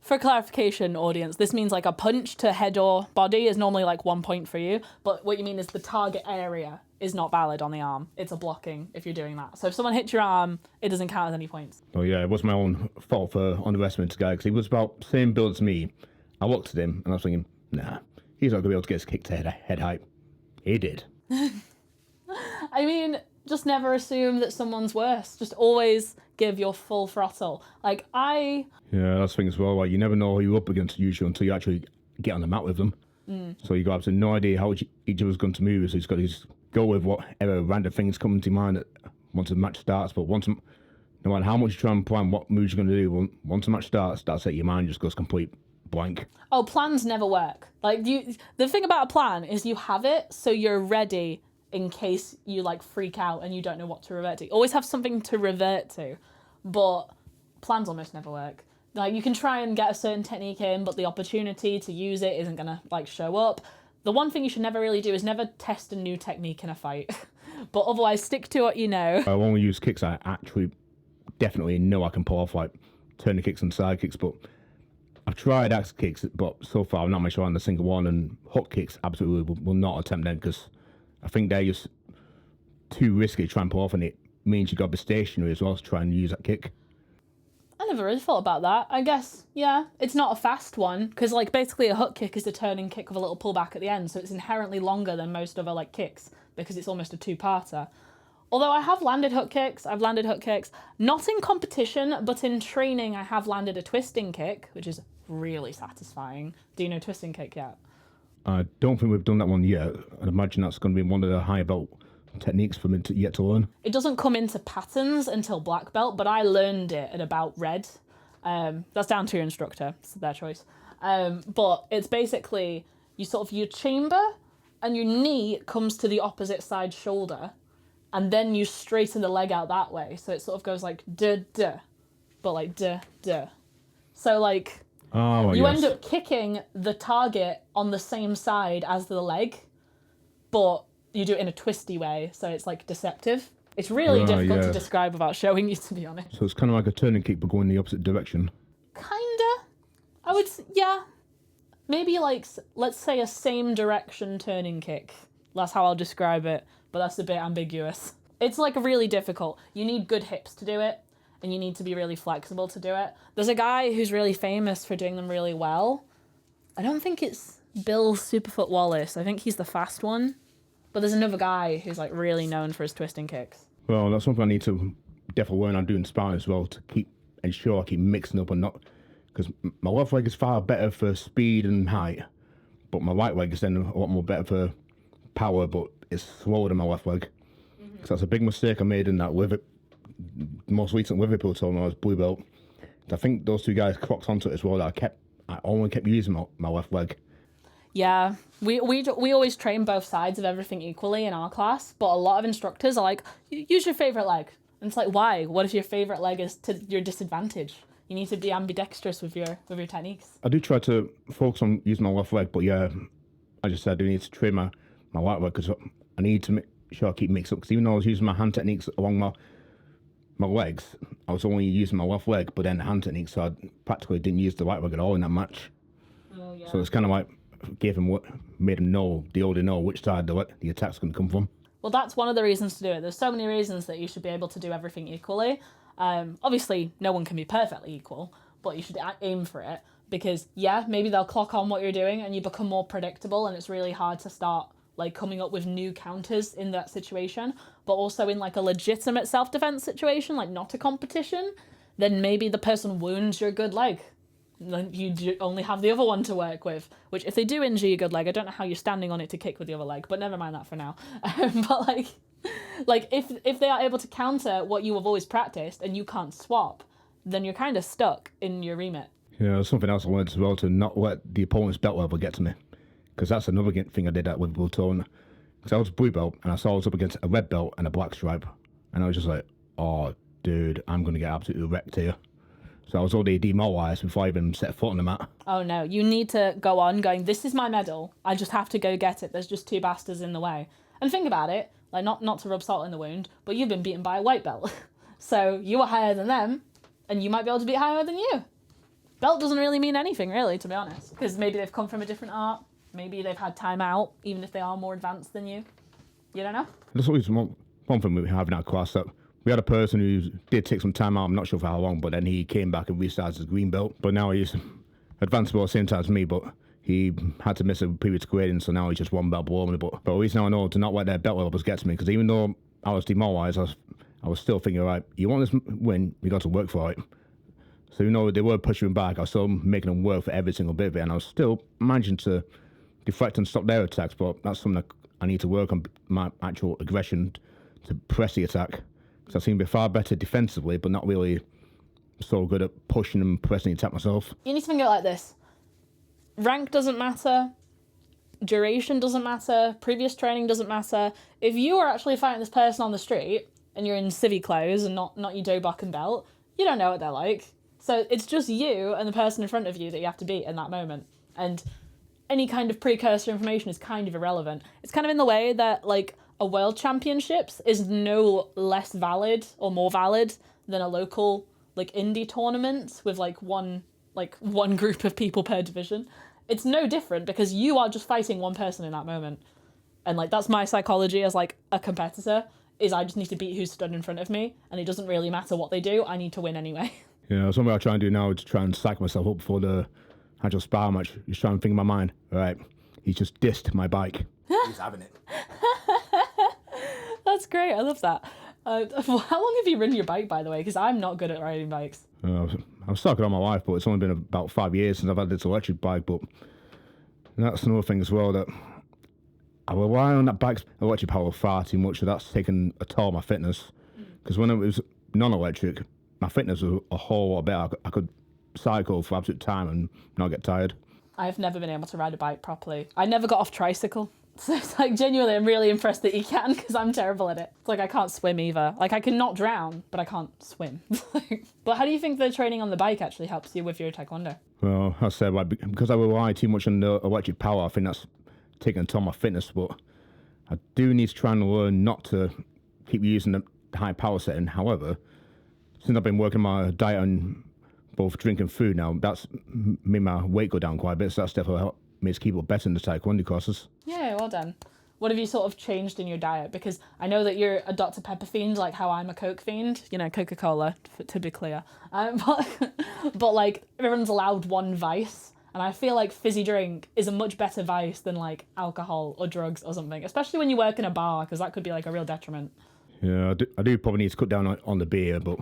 for clarification, audience, this means like a punch to head or body is normally like 1 point for you, but what you mean is the target area is not valid on the arm. It's a blocking if you're doing that. So if someone hits your arm, it doesn't count as any points. Oh yeah, it was my own fault for underestimating this guy, because he was about the same build as me. I looked at him and I was thinking, nah, he's not going to be able to get his kick to head height. He did. I mean, just never assume that someone's worse. Just always give your full throttle. Like, Yeah, that's the thing as well. Like, you never know who you're up against usually until you actually get on the mat with them. So you got absolutely no idea how each of us going to move. So he's got to just go with whatever random things come to mind once the match starts. But no matter how much you try and plan what moves you're going to do, once the match starts, that's it. Your mind just goes complete blank. Oh, plans never work. Like the thing about a plan is you have it so you're ready in case you like freak out and you don't know what to revert to. Always have something to revert to, but plans almost never work. Like you can try and get a certain technique in, but the opportunity to use it isn't gonna like show up. The one thing you should never really do is never test a new technique in a fight, but otherwise stick to what you know. I only use kicks I actually definitely know I can pull off, like turning kicks and side kicks, but I've tried axe kicks, but so far I've not managed to land a single one, and hook kicks absolutely will not attempt them because I think they're just too risky to try and pull off, and it means you've got to be stationary as well to try and use that kick. I never really thought about that. I guess, yeah, it's not a fast one, because like basically a hook kick is a turning kick with a little pullback at the end, so it's inherently longer than most other like kicks, because it's almost a two-parter. Although I have landed hook kicks, not in competition, but in training I have landed a twisting kick, which is really satisfying. Do you know twisting kick yet? I don't think we've done that one yet. I'd imagine that's going to be one of the higher belt techniques for me yet to learn. It doesn't come into patterns until black belt, but I learned it at about red. That's down to your instructor, it's their choice. But it's basically you chamber and your knee comes to the opposite side shoulder, and then you straighten the leg out that way. So it sort of goes like duh, but like duh. So like you end up kicking the target on the same side as the leg, but you do it in a twisty way, so it's like deceptive. It's really difficult to describe without showing you, to be honest. So it's kind of like a turning kick but going the opposite direction. Kinda. I would, yeah. Maybe like, let's say a same direction turning kick. That's how I'll describe it, but that's a bit ambiguous. It's like really difficult. You need good hips to do it, and you need to be really flexible to do it. There's a guy who's really famous for doing them really well. I don't think it's Bill Superfoot Wallace. I think he's the fast one. But there's another guy who's like really known for his twisting kicks. Well, that's something I need to definitely learn on doing sparring as well, to ensure I keep mixing up and not, because my left leg is far better for speed and height, but my right leg is then a lot more better for power, but it's slower than my left leg. So that's a big mistake I made in that most recent Liverpool tournament when I was blue belt. I think those two guys clocked onto it as well. That I only kept using my left leg. Yeah, we always train both sides of everything equally in our class, but a lot of instructors are like, use your favourite leg. And it's like, why? What if your favourite leg is to your disadvantage? You need to be ambidextrous with your techniques. I do try to focus on using my left leg, but yeah, I just said I do need to train my right leg, because I need to make sure I keep mixing up, because even though I was using my hand techniques along my legs, I was only using my left leg, but then the hand techniques, so I practically didn't use the right leg at all in that match. Oh, yeah. So it's kind of like made them know, they already know which side the attack's going to come from. Well, that's one of the reasons to do it. There's so many reasons that you should be able to do everything equally. Obviously, no one can be perfectly equal, but you should aim for it, because, yeah, maybe they'll clock on what you're doing and you become more predictable, and it's really hard to start like coming up with new counters in that situation. But also in like a legitimate self-defense situation, like not a competition, then maybe the person wounds your good leg. Then you only have the other one to work with, which if they do injure your good leg, I don't know how you're standing on it to kick with the other leg, but never mind that for now. But like if they are able to counter what you have always practiced and you can't swap, then you're kind of stuck in your remit. Yeah, there's something else I learned as well, to not let the opponent's belt level get to me, because that's another thing I did at Liverpool tournament. Because I was blue belt and I saw I was up against a red belt and a black stripe, and I was just like, oh dude, I'm going to get absolutely wrecked here. So I was already demoralised before I even set foot on the mat. Oh no, you need to go on going, this is my medal, I just have to go get it, there's just two bastards in the way. And think about it, like not to rub salt in the wound, but you've been beaten by a white belt. So you were higher than them, and you might be able to be higher than you. Belt doesn't really mean anything, really, to be honest, because maybe they've come from a different art, maybe they've had time out, even if they are more advanced than you. You don't know? There's always one thing we have in our class, that we had a person who did take some time out, I'm not sure for how long, but then he came back and restarted his green belt. But now he's advanced about the same time as me, but he had to miss a previous grading, so now he's just one belt below me. But at least now I know to not let their belt levels get to me, because even though I was demoralised, I was still thinking, right, you want this win, you got to work for it. So even though they were pushing me back, I was still making them work for every single bit of it, and I was still managing to deflect and stop their attacks, but that's something I need to work on, my actual aggression to press the attack. Because I seem to be far better defensively, but not really so good at pushing and pressing the attack myself. You need to think of it like this. rank doesn't matter, duration doesn't matter, previous training doesn't matter. If you are actually fighting this person on the street and you're in civvy clothes and not your dobok and belt, you don't know what they're like. So it's just you and the person in front of you that you have to beat in that moment. And any kind of precursor information is kind of irrelevant. It's kind of in the way that, like, a world championships is no less valid or more valid than a local, like, indie tournament with, like, one group of people per division. It's no different because you are just fighting one person in that moment. And, like, that's my psychology as, like, a competitor, is I just need to beat who's stood in front of me, and it doesn't really matter what they do, I need to win anyway. Yeah, something I try and do now is try and psych myself up for the actual spar match. Just try and think in my mind, all right, he's just dissed my bike. He's having it. That's great, I love that. How long have you ridden your bike, by the way? Because I'm not good at riding bikes. I've stuck it on my life, but it's only been about 5 years since I've had this electric bike. But that's another thing as well, that I rely on that bike's electric power far too much, so that's taken a toll on my fitness. Because when it was non-electric, my fitness was a whole lot better. I could cycle for absolute time and not get tired. I've never been able to ride a bike properly. I never got off tricycle. So it's like, genuinely, I'm really impressed that you can, because I'm terrible at it. It's like I can't swim either. Like, I can not drown, but I can't swim. But how do you think the training on the bike actually helps you with your taekwondo? Well, I said, like, because I rely too much on the electric power, I think that's taking a toll on my fitness. But I do need to try and learn not to keep using the high power setting. However, since I've been working my diet on both drink and food now, that's made my weight go down quite a bit. So that's definitely helped me to keep up better in the taekwondo classes. Yeah, well done. What have you sort of changed in your diet? Because I know that you're a Dr. Pepper fiend, like how I'm a Coke fiend. You know, Coca-Cola, to be clear. But like, everyone's allowed one vice. And I feel like fizzy drink is a much better vice than, like, alcohol or drugs or something. Especially when you work in a bar, because that could be, like, a real detriment. Yeah, I do probably need to cut down on the beer, but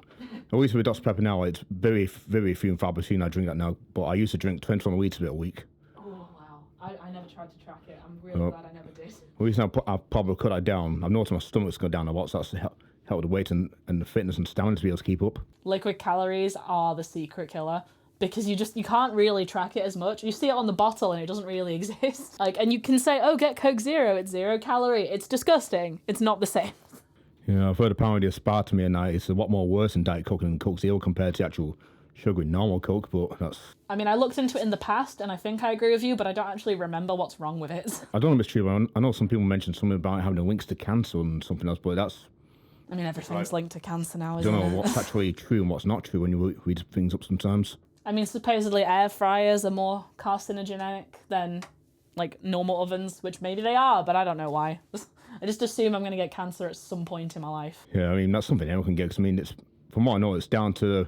at least with Dr. Pepper now, it's very, very few and far between I drink that now. But I used to drink 21 litres a week. Oh, wow. I never tried to track it. I'm really glad I never did. The reason I've probably cut that down, I've noticed my stomach's gone down a lot, so that's helped with the weight and the fitness and stamina to be able to keep up. Liquid calories are the secret killer, because you can't really track it as much. You see it on the bottle and it doesn't really exist. Like, and you can say, oh, get Coke Zero, it's 0 calorie. It's disgusting. It's not the same. Yeah, I've heard apparently aspartame at night is a lot more worse than Diet Coke and Coke Zero compared to actual sugar in normal Coke, but that's... I mean, I looked into it in the past, and I think I agree with you, but I don't actually remember what's wrong with it. I don't know if it's true, but I know some people mentioned something about having links to cancer and something else, but that's... I mean, everything's linked to cancer now, I isn't don't it? know what's actually true and what's not true when you read things up sometimes. I mean, supposedly air fryers are more carcinogenic than, like, normal ovens, which maybe they are, but I don't know why. I just assume I'm going to get cancer at some point in my life. Yeah, I mean, that's something anyone can get, because, I mean, it's, from what I know, it's down to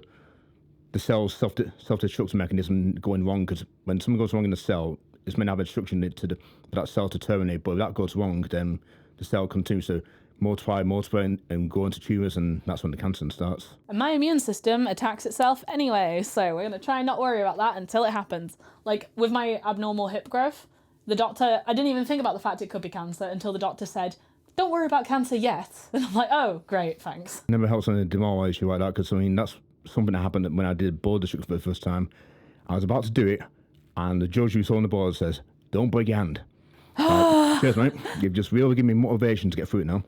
the cell's self-destruction mechanism going wrong, because when something goes wrong in the cell, it's meant to have instruction for that cell to terminate, but if that goes wrong, then the cell continues to multiply and go into tumours, and that's when the cancer starts. And my immune system attacks itself anyway, so we're going to try and not worry about that until it happens. Like, with my abnormal hip growth, the doctor, I didn't even think about the fact it could be cancer until the doctor said, don't worry about cancer yet. And I'm like, oh, great, thanks. Never helps on a demoralise you like that, because, I mean, that's something that happened when I did board district for the first time. I was about to do it, and the judge who saw on the board says, don't break your hand. Cheers, mate. You've just really given me motivation to get through it now.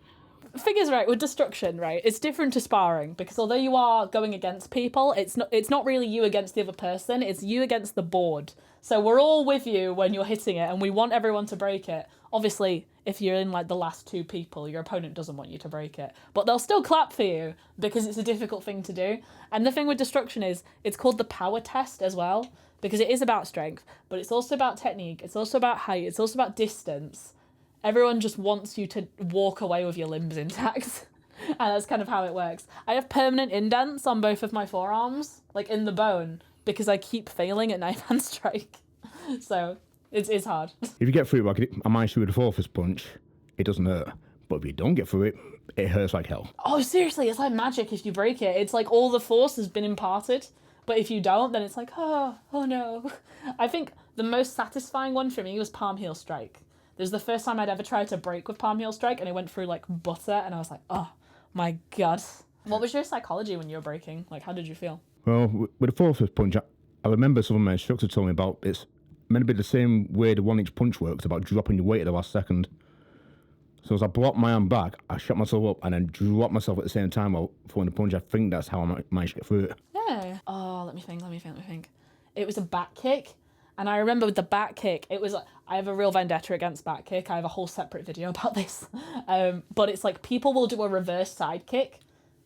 Figures right, with destruction, right, it's different to sparring, because although you are going against people, it's not really you against the other person, it's you against the board. So we're all with you when you're hitting it, and we want everyone to break it. Obviously, if you're in, like, the last 2 people, your opponent doesn't want you to break it. But they'll still clap for you, because it's a difficult thing to do. And the thing with destruction is, it's called the power test as well, because it is about strength, but it's also about technique, it's also about height, it's also about distance. Everyone just wants you to walk away with your limbs intact. And that's kind of how it works. I have permanent indents on both of my forearms, like in the bone, because I keep failing at knife hand strike. So it's hard. If you get through it, like I managed to with a 4th punch, it doesn't hurt. But if you don't get through it, it hurts like hell. Oh, seriously, it's like magic if you break it. It's like all the force has been imparted. But if you don't, then it's like, oh no. I think the most satisfying one for me was palm heel strike. This was the first time I'd ever tried to break with palm heel strike, and it went through like butter, and I was like, oh my god. What was your psychology when you were breaking? Like, how did you feel? Well, with the 4th punch, I remember some of my instructors told me about it's meant to be the same way the 1 inch punch works, about dropping your weight at the last second. So as I brought my arm back, I shut myself up and then dropped myself at the same time while throwing the punch. I think that's how I managed to get through it. Yeah. Oh, let me think. It was a back kick. And I remember with the back kick, it was like, I have a real vendetta against back kick. I have a whole separate video about this. But it's like people will do a reverse side kick,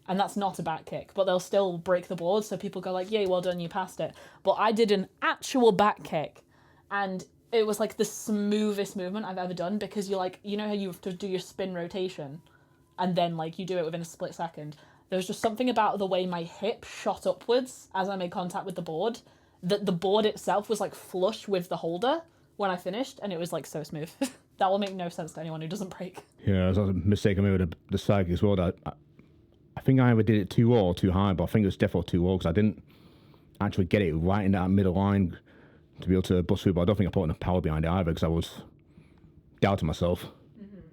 and that's not a back kick, but they'll still break the board. So people go like, yay, well done, you passed it. But I did an actual back kick, and it was like the smoothest movement I've ever done, because you're like, you know how you have to do your spin rotation and then like you do it within a split second. There was just something about the way my hip shot upwards as I made contact with the board, that the board itself was like flush with the holder when I finished, and it was like so smooth. That will make no sense to anyone who doesn't break. Yeah, it was a mistake I made with the side as well. That I think I either did it too low or too high, but I think it was definitely too low because I didn't actually get it right in that middle line to be able to bust through. But I don't think I put enough power behind it either because I was doubting myself.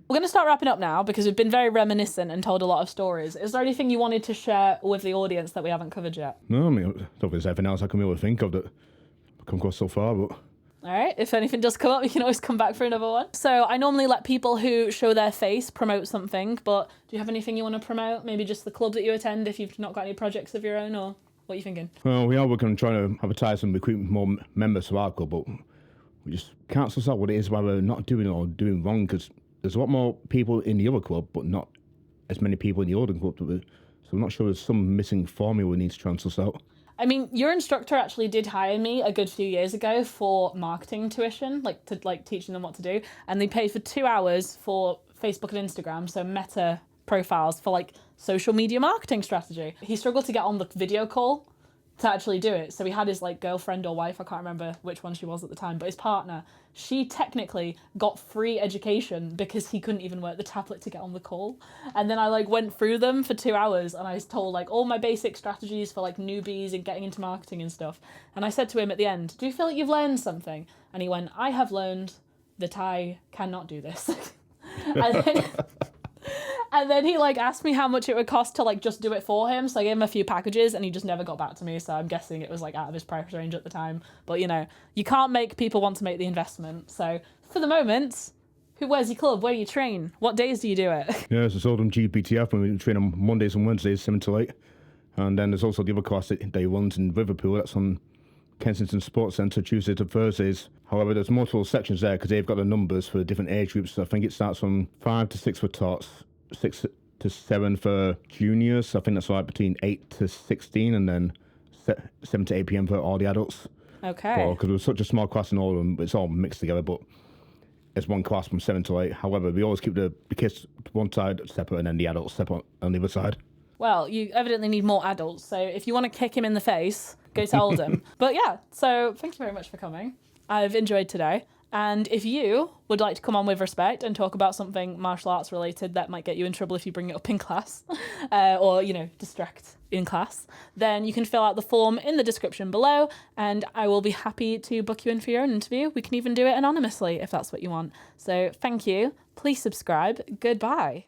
We're going to start wrapping up now because we've been very reminiscent and told a lot of stories. Is there anything you wanted to share with the audience that we haven't covered yet? No, I mean, I don't think there's anything else I can really think of that I've come across so far, but... All right, if anything does come up, you can always come back for another one. So I normally let people who show their face promote something, but do you have anything you want to promote? Maybe just the club that you attend if you've not got any projects of your own, or what are you thinking? Well, we are working on trying to advertise and recruit more members to our club, but we just can't suss out what it is why we're not doing it or doing wrong, because there's a lot more people in the other club, but not as many people in the Oldham club. So I'm not sure there's some missing formula we need to try and suss out. I mean, your instructor actually did hire me a good few years ago for marketing tuition, like teaching them what to do. And they paid for 2 hours for Facebook and Instagram, so meta profiles for like social media marketing strategy. He struggled to get on the video call to actually do it. So he had his like girlfriend or wife, I can't remember which one she was at the time, but his partner, she technically got free education because he couldn't even work the tablet to get on the call. And then I like went through them for 2 hours and I told like all my basic strategies for like newbies and getting into marketing and stuff. And I said to him at the end, do you feel like you've learned something? And he went, I have learned that I cannot do this. And then he like asked me how much it would cost to like just do it for him. So I gave him a few packages and he just never got back to me. So I'm guessing it was like out of his price range at the time. But you know, you can't make people want to make the investment. So for the moment, where's your club? Where do you train? What days do you do it? Yeah, it's Oldham GPTF, and we train on Mondays and Wednesdays, 7 to 8. And then there's also the other class that he runs in Liverpool. That's on Kensington Sports Centre, Tuesday to Thursdays. However, there's multiple sections there because they've got the numbers for different age groups. So I think it starts from 5 to 6 for tots, 6 to 7 for juniors. I think that's like between 8 to 16, and then 7 to 8 p.m. for all the adults. Okay. Because it was such a small class in all of them, it's all mixed together, but it's one class from 7 to 8. However, we always keep the kids to one side separate and then the adults separate on the other side. Well, you evidently need more adults, so if you want to kick him in the face, go to Oldham. But yeah, so thank you very much for coming. I've enjoyed today. And if you would like to come on with respect and talk about something martial arts related that might get you in trouble if you bring it up in class, or, you know, distract in class, then you can fill out the form in the description below and I will be happy to book you in for your own interview. We can even do it anonymously if that's what you want. So thank you. Please subscribe. Goodbye.